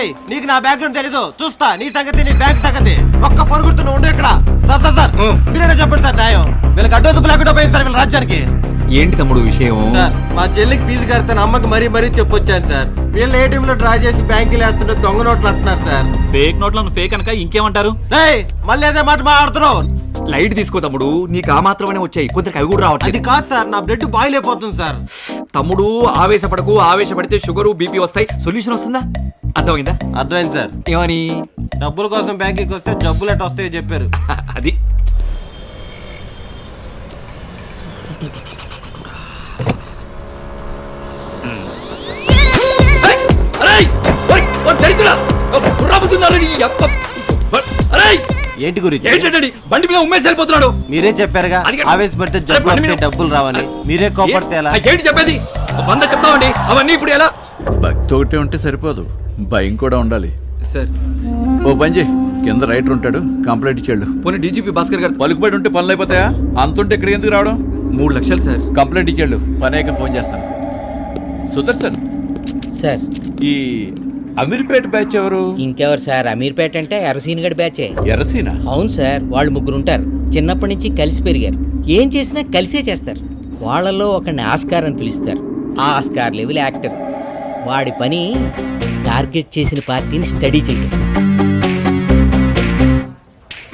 రేయ్ నీకు నా బ్యాక్గ్రౌండ్ తెలీదు, చూస్తా నీ సంగతి, నీ బ్యాంక్ సంగతి. ఒక్క పొరుగుతున్న ఉండు ఇక్కడ. సార్ సార్ మీరేనా చెప్పండి సార్ న్యాయం. వీళ్ళకి అడ్డొద్దు లేకుండా పోయింది సార్ వీళ్ళ రాజ్యానికి. ఏంటి తమ్ముడు విషయం? సార్ మా చెల్లికి ఫీజు కడతాను అమ్మకి మరీ చెప్పొచ్చాను సార్. వీళ్ళు ఏటీఎం లో డ్రా చేసి బ్యాంకులు వేస్తుంటే దొంగ నోట్లు అంటున్నారు సార్. ఫేక్ నోట్లను ఫేక్ అనక ఇంకేమంటారు? రేయ్ మళ్ళీ అదే మాట మాట్లాడుతున్నావు. లైట్ తీసుకో తమ్ముడు, నీకు ఆ మాత్రమే వచ్చాయి, కొందరికి అవి కూడా రావట్లేదు. అది కాదు సార్, నా బ్లడ్ బాయిల్ అయిపోతుంది సార్. తమ్ముడు ఆవేశపడకు, ఆవేశపడితే షుగరు బీపీ వస్తాయి. సొల్యూషన్ వస్తుందా? అర్థమైందా? అర్థమైంది సార్. ఏమని? డబ్బుల కోసం బ్యాంకుకి వస్తే జబ్బులు ఎట్ట వస్తాయో చెప్పారు. అది ఏంటి గురించి? బండి మీద ఉమ్మేసి వెళ్ళిపోతున్నాడు. మీరే చెప్పారుగా ఆవేశపడితే జబ్బులు డబ్బులు రావని. మీరే కోపడితే ఎలా? ఏంటి చెప్పేది? 100 చెప్తామండి, అవన్నీ ఇప్పుడు ఎలా? భక్తి ఒకటే ఉంటే సరిపోదు, భయం కూడా ఉండాలి సార్. ఓ పని చేయి, కింద రైటర్ ఉంటాడు, కంప్లైంట్ ఇచ్చాడు. పోనీ డీజీపీ భాస్కర్ గారు. పలుకుబడి ఉంటే పనులు అయిపోతాయా? అంతుంటే ఇక్కడికి ఎందుకు రావడం? 3 లక్షలు సార్. కంప్లైంట్ ఇచ్చాడు, పని అయ్యాక ఫోన్ చేస్తాను. సుదర్శన్ సార్, ఈ అమీర్పేట బ్యాచ్ ఎవరు? ఇంకెవరు సార్? అమీర్పేట అంటే ఎర్రసీన్ గడి బ్యాచే. ఎర్రసీనా? అవును సార్, వాళ్ళు 3 ఉంటారు. చిన్నప్పటి నుంచి కలిసి పెరిగారు. ఏం చేసినా కలిసే చేస్తారు. వాళ్ళలో ఒకరిని ఆస్కార్ అని పిలుస్తారు. ఆ ఆస్కార్ లెవెల్ యాక్టర్. వాడి పని టార్గెట్ చేసిన పార్టీని స్టడీ చేయడం.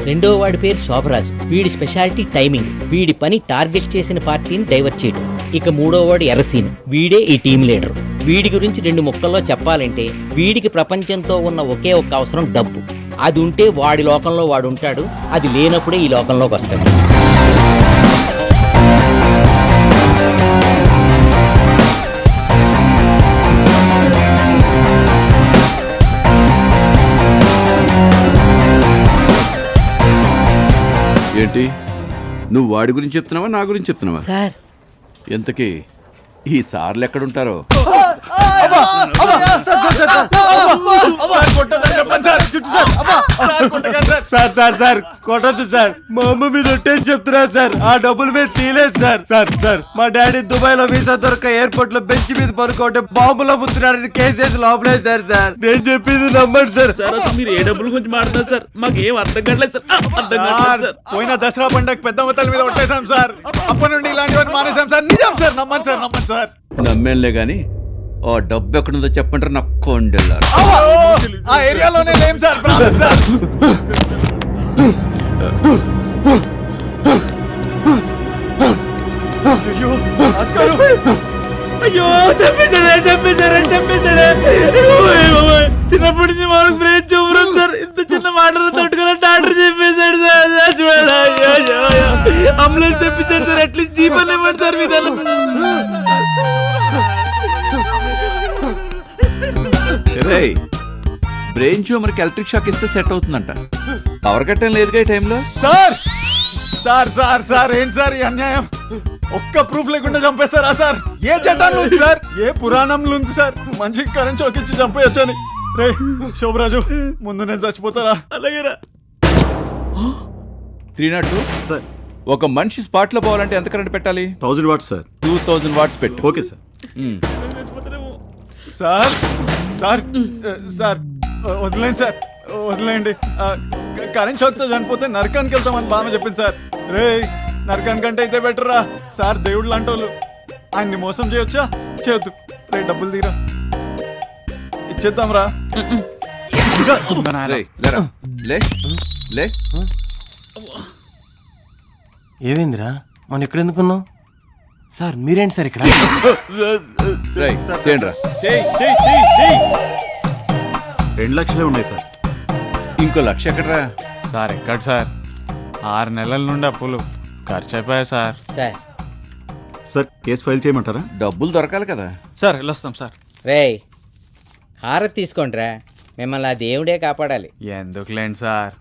రెండో వాడి పేరు శోభరాజు. వీడి స్పెషాలిటీ టైమింగ్. వీడి పని టార్గెట్ చేసిన పార్టీని డైవర్ట్ చేయడం. ఇక మూడో వాడు ఎర్రసీన్. వీడే ఈ టీం లీడర్. వీడి గురించి 2 ముక్కల్లో చెప్పాలంటే, వీడికి ప్రపంచంతో ఉన్న ఒకే ఒక్క అవసరం డబ్బు. అది ఉంటే వాడి లోకంలో వాడు ఉంటాడు, అది లేనప్పుడే ఈ లోకంలోకి వస్తాడు. ఏంటి నువ్వు వాడి గురించి చెప్తున్నావా, నా గురించి చెప్తున్నావా? సార్, ఎంతకీ ఈ సార్లు ఎక్కడుంటారో? సార్ కొట్టద్దు సార్, మా అమ్మ మీద ఒట్టేసి చెప్తున్నారు సార్. ఆ డబ్బులు మీద తీలేదు సార్. మా డాడీ దుబాయ్ లో వీసా దొరక ఎయిర్పోర్ట్ లో బెంచ్ మీద పడుకోవటం బాంబులో ముత్తున్నాడని కేసేసి లోపలేశారు సార్. నేను చెప్పింది నమ్మండి సార్. సార్ అసలు మీరు ఏ డబ్బుల గురించి మాట్లాడుతున్నారు సార్? మాకు ఏం అర్థం కావట్లేదు సార్. అర్థం కావట్లేదు సార్. పోయిన దసరా పండుగ పెద్ద మొత్తాల మీద ఒట్టేశాం సార్. అప్పటి నుండి ఇలాంటివన్నీ మానేశాం సార్. నిజం సార్, నమ్మండి సార్. నమ్మేంలే గాని ఆ డబ్బు ఎక్కడుందో చెప్పంటారు నా కొండెళ్ళారు. ఆ ఏరియాలోనే లేం సార్, ప్రామిస్ సార్. అయ్యో భాస్కరు, అయ్యో చెప్పేశాడే. చిన్నప్పటి నుంచి మనకు బ్రెయిన్ చూపురం సార్. ఇంత చిన్న మాటలు తట్టుకుని డాక్టర్ చెప్పేశాడు సార్. అంబులెన్స్ తెప్పించాడు సార్. అట్లీస్ట్ జీప్ అని ఇవ్వండి సార్. విధానం బ్రెయిన్ ట్యూమర్కి ఎలక్ట్రిక్ షాక్ ఇస్తే సెట్ అవుతుందంట. పవర్ కట్టం లేదుగా ఈ టైంలో. సార్ ఏంటి సార్ ఈ అన్యాయం? ఒక్క ప్రూఫ్ లేకుండా చంపేస్తారా సార్? ఏ చట్టాలు ఉంది సార్? ఏ పురాణంలో ఉంది సార్ మనిషికి కరెంట్ షాక్ ఇచ్చి చంపేయొచ్చని? రే శోభరాజు, ముందు నేను చచ్చిపోతారా? అలాగేరా 302 సార్, ఒక మనిషి స్పాట్ లో పోవాలంటే ఎంత కరెంట్ పెట్టాలి? 1000 వాట్స్ సార్. 2000 వాట్స్ పెట్టు. Okay sir. Sir sir sir వదిలేండి. కరెంట్ షాక్ తో చనిపోతే నరకానికి వెళ్తామని బాగా చెప్పింది సార్. రే నరకానికంటే అయితే బెటర్ రా సార్. దేవుళ్ళు అంటోళ్ళు, ఆయన్ని మోసం చేయొచ్చా? చేయొద్దు. రే డబ్బులు తీరా, ఇచ్చేద్దాం రా. ఏమైందిరా? మనం ఇక్కడ ఎందుకున్నాం సార్? మీరేంటి సార్ ఇక్కడ? 2 లక్షలే ఉన్నాయి సార్. ఇంకో 1 లక్ష ఎక్కడరా? సార్ ఎక్కడ సార్? 6 నెలల నుండి అప్పులు ఖర్చు అయిపోయాయి సార్. సార్ కేసు ఫైల్ చేయమంటారా? డబ్బులు దొరకాలి కదా సార్. వెళ్ళొస్తాం సార్. రేయ్ హారతి తీసుకోండిరా. మిమ్మల్ని ఆ దేవుడే కాపాడాలి. ఎందుకులేండి సార్,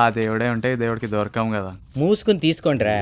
ఆ దేవుడే ఉంటే దేవుడికి దొరకం కదా. మూసుకుని తీసుకోండిరా.